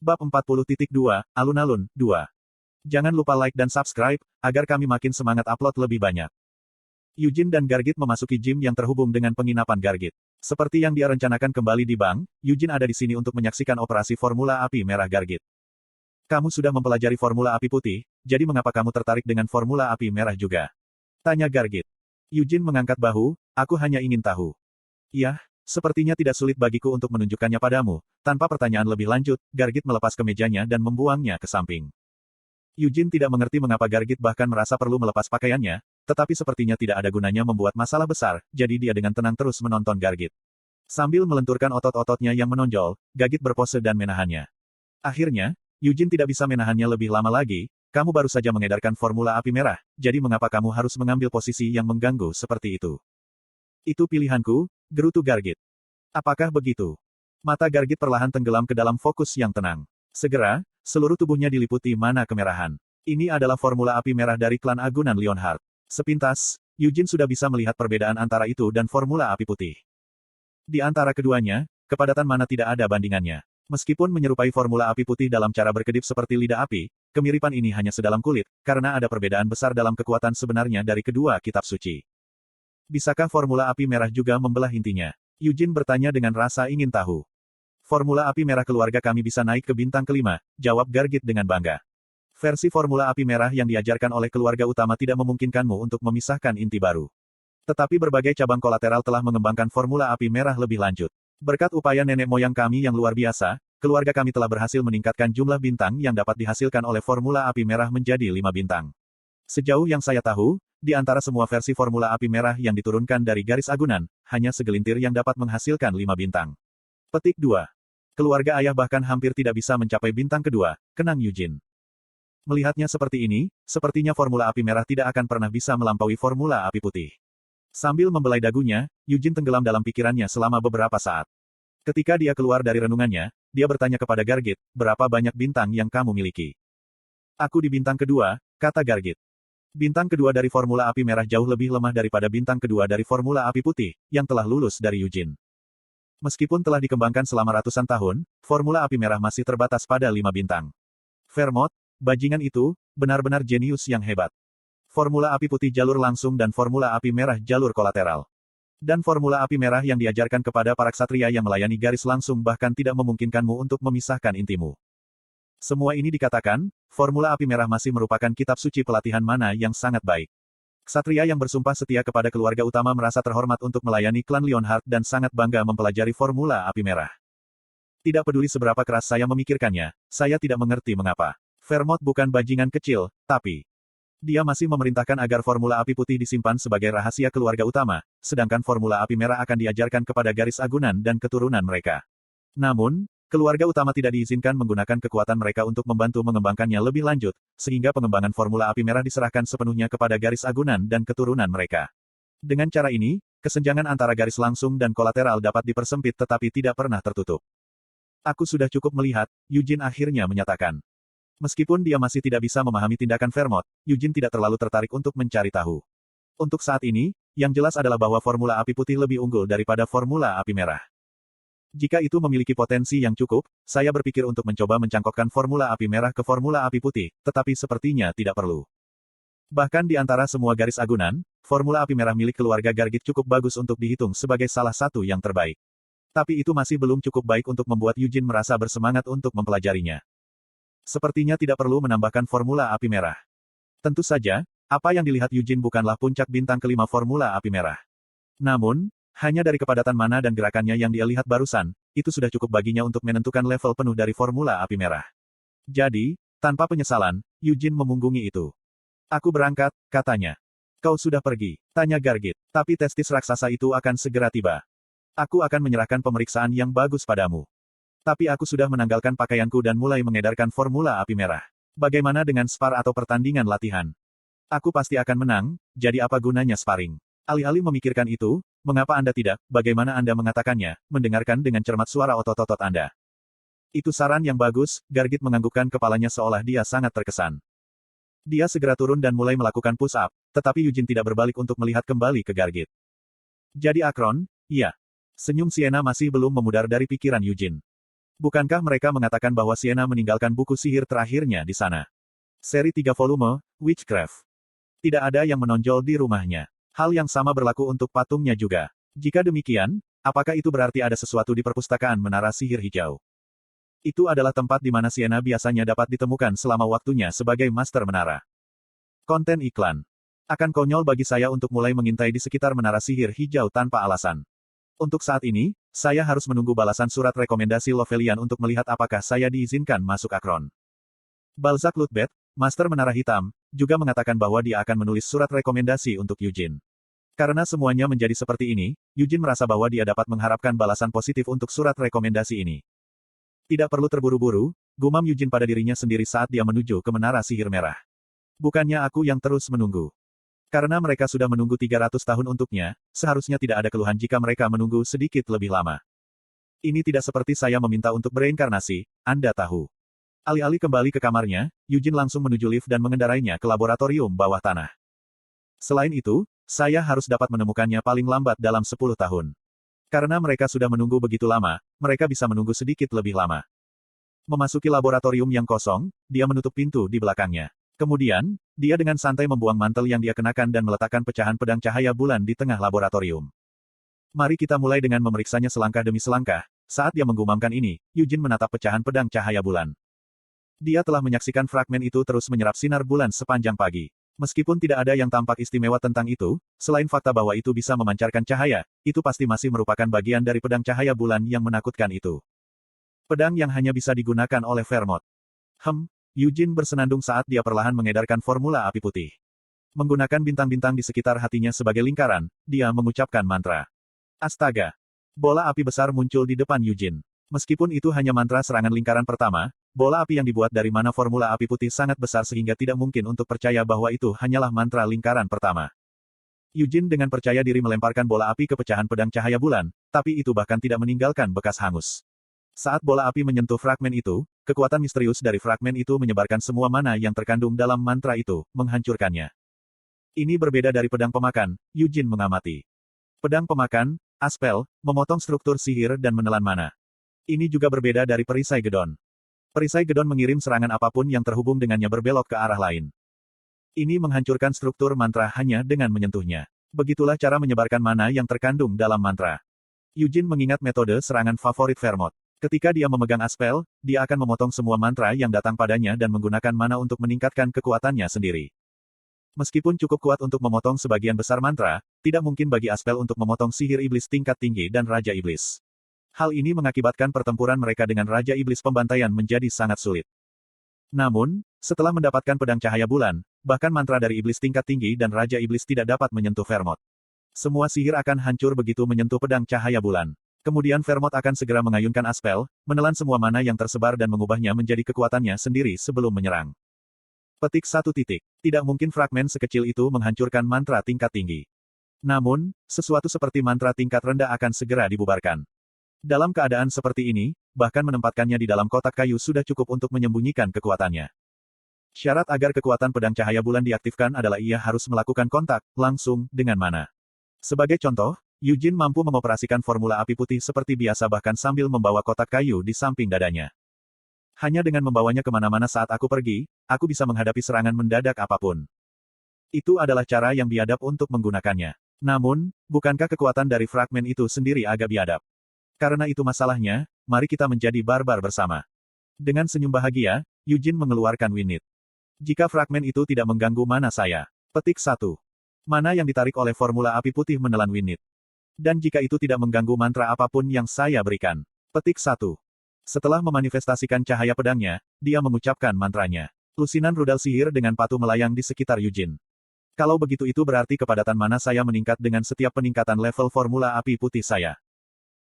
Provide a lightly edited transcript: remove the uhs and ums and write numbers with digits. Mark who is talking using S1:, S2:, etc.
S1: Bab 40.2, Alun-alun, 2. Jangan lupa like dan subscribe, agar kami makin semangat upload lebih banyak. Eugene dan Gargit memasuki gym yang terhubung dengan penginapan Gargit. Seperti yang dia rencanakan kembali di bank, Eugene ada di sini untuk menyaksikan operasi Formula Api Merah Gargit. Kamu sudah mempelajari Formula Api Putih, jadi mengapa kamu tertarik dengan Formula Api Merah juga? Tanya Gargit. Eugene mengangkat bahu, aku hanya ingin tahu. Yah, sepertinya tidak sulit bagiku untuk menunjukkannya padamu. Tanpa pertanyaan lebih lanjut, Gargit melepas kemejanya dan membuangnya ke samping. Eugene tidak mengerti mengapa Gargit bahkan merasa perlu melepas pakaiannya, tetapi sepertinya tidak ada gunanya membuat masalah besar, jadi dia dengan tenang terus menonton Gargit. Sambil melenturkan otot-ototnya yang menonjol, Gargit berpose dan menahannya. Akhirnya, Eugene tidak bisa menahannya lebih lama lagi. Kamu baru saja mengedarkan Formula Api Merah, jadi mengapa kamu harus mengambil posisi yang mengganggu seperti itu? Itu pilihanku, gerutu Gargit. Apakah begitu? Mata Gargit perlahan tenggelam ke dalam fokus yang tenang. Segera, seluruh tubuhnya diliputi mana kemerahan. Ini adalah Formula Api Merah dari klan Agunan Lionheart. Sepintas, Eugene sudah bisa melihat perbedaan antara itu dan Formula Api Putih. Di antara keduanya, kepadatan mana tidak ada bandingannya. Meskipun menyerupai Formula Api Putih dalam cara berkedip seperti lidah api, kemiripan ini hanya sedalam kulit, karena ada perbedaan besar dalam kekuatan sebenarnya dari kedua kitab suci. Bisakah Formula Api Merah juga membelah intinya? Eugene bertanya dengan rasa ingin tahu. Formula Api Merah keluarga kami bisa naik ke bintang kelima, jawab Gargit dengan bangga. Versi Formula Api Merah yang diajarkan oleh keluarga utama tidak memungkinkanmu untuk memisahkan inti baru. Tetapi berbagai cabang kolateral telah mengembangkan Formula Api Merah lebih lanjut. Berkat upaya nenek moyang kami yang luar biasa, keluarga kami telah berhasil meningkatkan jumlah bintang yang dapat dihasilkan oleh Formula Api Merah menjadi 5 bintang. Sejauh yang saya tahu, di antara semua versi Formula Api Merah yang diturunkan dari garis agunan, hanya segelintir yang dapat menghasilkan 5 bintang. Petik 2. Keluarga ayah bahkan hampir tidak bisa mencapai bintang kedua, kenang Eugene. Melihatnya seperti ini, sepertinya Formula Api Merah tidak akan pernah bisa melampaui Formula Api Putih. Sambil membelai dagunya, Eugene tenggelam dalam pikirannya selama beberapa saat. Ketika dia keluar dari renungannya, dia bertanya kepada Gargit, berapa banyak bintang yang kamu miliki? Aku di bintang kedua, kata Gargit. Bintang kedua dari Formula Api Merah jauh lebih lemah daripada bintang kedua dari Formula Api Putih, yang telah lulus dari Eugene. Meskipun telah dikembangkan selama ratusan tahun, Formula Api Merah masih terbatas pada 5 bintang. Vermont, bajingan itu, benar-benar jenius yang hebat. Formula Api Putih jalur langsung dan Formula Api Merah jalur kolateral. Dan Formula Api Merah yang diajarkan kepada para ksatria yang melayani garis langsung bahkan tidak memungkinkanmu untuk memisahkan intimu. Semua ini dikatakan, Formula Api Merah masih merupakan kitab suci pelatihan mana yang sangat baik. Ksatria yang bersumpah setia kepada keluarga utama merasa terhormat untuk melayani klan Lionheart dan sangat bangga mempelajari Formula Api Merah. Tidak peduli seberapa keras saya memikirkannya, saya tidak mengerti mengapa. Vermont bukan bajingan kecil, tapi dia masih memerintahkan agar Formula Api Putih disimpan sebagai rahasia keluarga utama, sedangkan Formula Api Merah akan diajarkan kepada garis agunan dan keturunan mereka. Namun, keluarga utama tidak diizinkan menggunakan kekuatan mereka untuk membantu mengembangkannya lebih lanjut, sehingga pengembangan Formula Api Merah diserahkan sepenuhnya kepada garis agunan dan keturunan mereka. Dengan cara ini, kesenjangan antara garis langsung dan kolateral dapat dipersempit tetapi tidak pernah tertutup. Aku sudah cukup melihat, Eugene akhirnya menyatakan. Meskipun dia masih tidak bisa memahami tindakan Vermont, Eugene tidak terlalu tertarik untuk mencari tahu. Untuk saat ini, yang jelas adalah bahwa Formula Api Putih lebih unggul daripada Formula Api Merah. Jika itu memiliki potensi yang cukup, saya berpikir untuk mencoba mencangkokkan Formula Api Merah ke Formula Api Putih, tetapi sepertinya tidak perlu. Bahkan di antara semua garis agunan, Formula Api Merah milik keluarga Gargit cukup bagus untuk dihitung sebagai salah satu yang terbaik. Tapi itu masih belum cukup baik untuk membuat Eugene merasa bersemangat untuk mempelajarinya. Sepertinya tidak perlu menambahkan Formula Api Merah. Tentu saja, apa yang dilihat Eugene bukanlah puncak bintang kelima Formula Api Merah. Namun, hanya dari kepadatan mana dan gerakannya yang dia lihat barusan, itu sudah cukup baginya untuk menentukan level penuh dari Formula Api Merah. Jadi, tanpa penyesalan, Eugene memunggungi itu. Aku berangkat, katanya. Kau sudah pergi, tanya Gargit. Tapi testis raksasa itu akan segera tiba. Aku akan menyerahkan pemeriksaan yang bagus padamu. Tapi aku sudah menanggalkan pakaianku dan mulai mengedarkan Formula Api Merah. Bagaimana dengan spar atau pertandingan latihan? Aku pasti akan menang, jadi apa gunanya sparring? Alih-alih memikirkan itu, mengapa Anda tidak, bagaimana Anda mengatakannya, mendengarkan dengan cermat suara otot-otot Anda? Itu saran yang bagus, Gargit menganggukkan kepalanya seolah dia sangat terkesan. Dia segera turun dan mulai melakukan push-up, tetapi Eugene tidak berbalik untuk melihat kembali ke Gargit. Jadi Akron, iya. Senyum Sienna masih belum memudar dari pikiran Eugene. Bukankah mereka mengatakan bahwa Sienna meninggalkan buku sihir terakhirnya di sana? Seri 3 volume, Witchcraft. Tidak ada yang menonjol di rumahnya. Hal yang sama berlaku untuk patungnya juga. Jika demikian, apakah itu berarti ada sesuatu di perpustakaan Menara Sihir Hijau? Itu adalah tempat di mana Sienna biasanya dapat ditemukan selama waktunya sebagai Master Menara. Konten iklan. Akan konyol bagi saya untuk mulai mengintai di sekitar Menara Sihir Hijau tanpa alasan. Untuk saat ini, saya harus menunggu balasan surat rekomendasi Lovelian untuk melihat apakah saya diizinkan masuk Akron. Balzac Lutbet, Master Menara Hitam, juga mengatakan bahwa dia akan menulis surat rekomendasi untuk Eugene. Karena semuanya menjadi seperti ini, Eugene merasa bahwa dia dapat mengharapkan balasan positif untuk surat rekomendasi ini. Tidak perlu terburu-buru, gumam Eugene pada dirinya sendiri saat dia menuju ke Menara Sihir Merah. Bukannya aku yang terus menunggu. Karena mereka sudah menunggu 300 tahun untuknya, seharusnya tidak ada keluhan jika mereka menunggu sedikit lebih lama. Ini tidak seperti saya meminta untuk bereinkarnasi, Anda tahu. Alih-alih kembali ke kamarnya, Eugene langsung menuju lift dan mengendarainya ke laboratorium bawah tanah. Selain itu, saya harus dapat menemukannya paling lambat dalam 10 tahun. Karena mereka sudah menunggu begitu lama, mereka bisa menunggu sedikit lebih lama. Memasuki laboratorium yang kosong, dia menutup pintu di belakangnya. Kemudian, dia dengan santai membuang mantel yang dia kenakan dan meletakkan pecahan pedang cahaya bulan di tengah laboratorium. Mari kita mulai dengan memeriksanya selangkah demi selangkah. Saat dia menggumamkan ini, Eugene menatap pecahan pedang cahaya bulan. Dia telah menyaksikan fragmen itu terus menyerap sinar bulan sepanjang pagi. Meskipun tidak ada yang tampak istimewa tentang itu, selain fakta bahwa itu bisa memancarkan cahaya, itu pasti masih merupakan bagian dari pedang cahaya bulan yang menakutkan itu. Pedang yang hanya bisa digunakan oleh Vermont. Eugene bersenandung saat dia perlahan mengedarkan formula api putih. Menggunakan bintang-bintang di sekitar hatinya sebagai lingkaran, dia mengucapkan mantra. Astaga! Bola api besar muncul di depan Eugene. Meskipun itu hanya mantra serangan lingkaran pertama, bola api yang dibuat dari mana formula api putih sangat besar sehingga tidak mungkin untuk percaya bahwa itu hanyalah mantra lingkaran pertama. Eugene dengan percaya diri melemparkan bola api ke pecahan pedang cahaya bulan, tapi itu bahkan tidak meninggalkan bekas hangus. Saat bola api menyentuh fragmen itu, kekuatan misterius dari fragmen itu menyebarkan semua mana yang terkandung dalam mantra itu, menghancurkannya. Ini berbeda dari pedang pemakan, Eugene mengamati. Pedang pemakan, aspel, memotong struktur sihir dan menelan mana. Ini juga berbeda dari perisai gedon. Perisai gedon mengirim serangan apapun yang terhubung dengannya berbelok ke arah lain. Ini menghancurkan struktur mantra hanya dengan menyentuhnya. Begitulah cara menyebarkan mana yang terkandung dalam mantra. Eugene mengingat metode serangan favorit Vermont. Ketika dia memegang aspel, dia akan memotong semua mantra yang datang padanya dan menggunakan mana untuk meningkatkan kekuatannya sendiri. Meskipun cukup kuat untuk memotong sebagian besar mantra, tidak mungkin bagi aspel untuk memotong sihir iblis tingkat tinggi dan Raja Iblis. Hal ini mengakibatkan pertempuran mereka dengan Raja Iblis pembantaian menjadi sangat sulit. Namun, setelah mendapatkan pedang cahaya bulan, bahkan mantra dari iblis tingkat tinggi dan Raja Iblis tidak dapat menyentuh Vermont. Semua sihir akan hancur begitu menyentuh pedang cahaya bulan. Kemudian Vermont akan segera mengayunkan aspel, menelan semua mana yang tersebar dan mengubahnya menjadi kekuatannya sendiri sebelum menyerang. Petik 1. Tidak mungkin fragmen sekecil itu menghancurkan mantra tingkat tinggi. Namun, sesuatu seperti mantra tingkat rendah akan segera dibubarkan. Dalam keadaan seperti ini, bahkan menempatkannya di dalam kotak kayu sudah cukup untuk menyembunyikan kekuatannya. Syarat agar kekuatan pedang cahaya bulan diaktifkan adalah ia harus melakukan kontak, langsung, dengan mana. Sebagai contoh, Eugene mampu mengoperasikan formula api putih seperti biasa bahkan sambil membawa kotak kayu di samping dadanya. Hanya dengan membawanya kemana-mana saat aku pergi, aku bisa menghadapi serangan mendadak apapun. Itu adalah cara yang biadab untuk menggunakannya. Namun, bukankah kekuatan dari fragmen itu sendiri agak biadab? Karena itu masalahnya, mari kita menjadi barbar bersama. Dengan senyum bahagia, Eugene mengeluarkan winit. Jika fragmen itu tidak mengganggu mana saya. Petik 1. Mana yang ditarik oleh formula api putih menelan winit. Dan jika itu tidak mengganggu mantra apapun yang saya berikan. Petik 1. Setelah memanifestasikan cahaya pedangnya, dia mengucapkan mantranya. Lusinan rudal sihir dengan patuh melayang di sekitar Eugene. Kalau begitu itu berarti kepadatan mana saya meningkat dengan setiap peningkatan level formula api putih saya.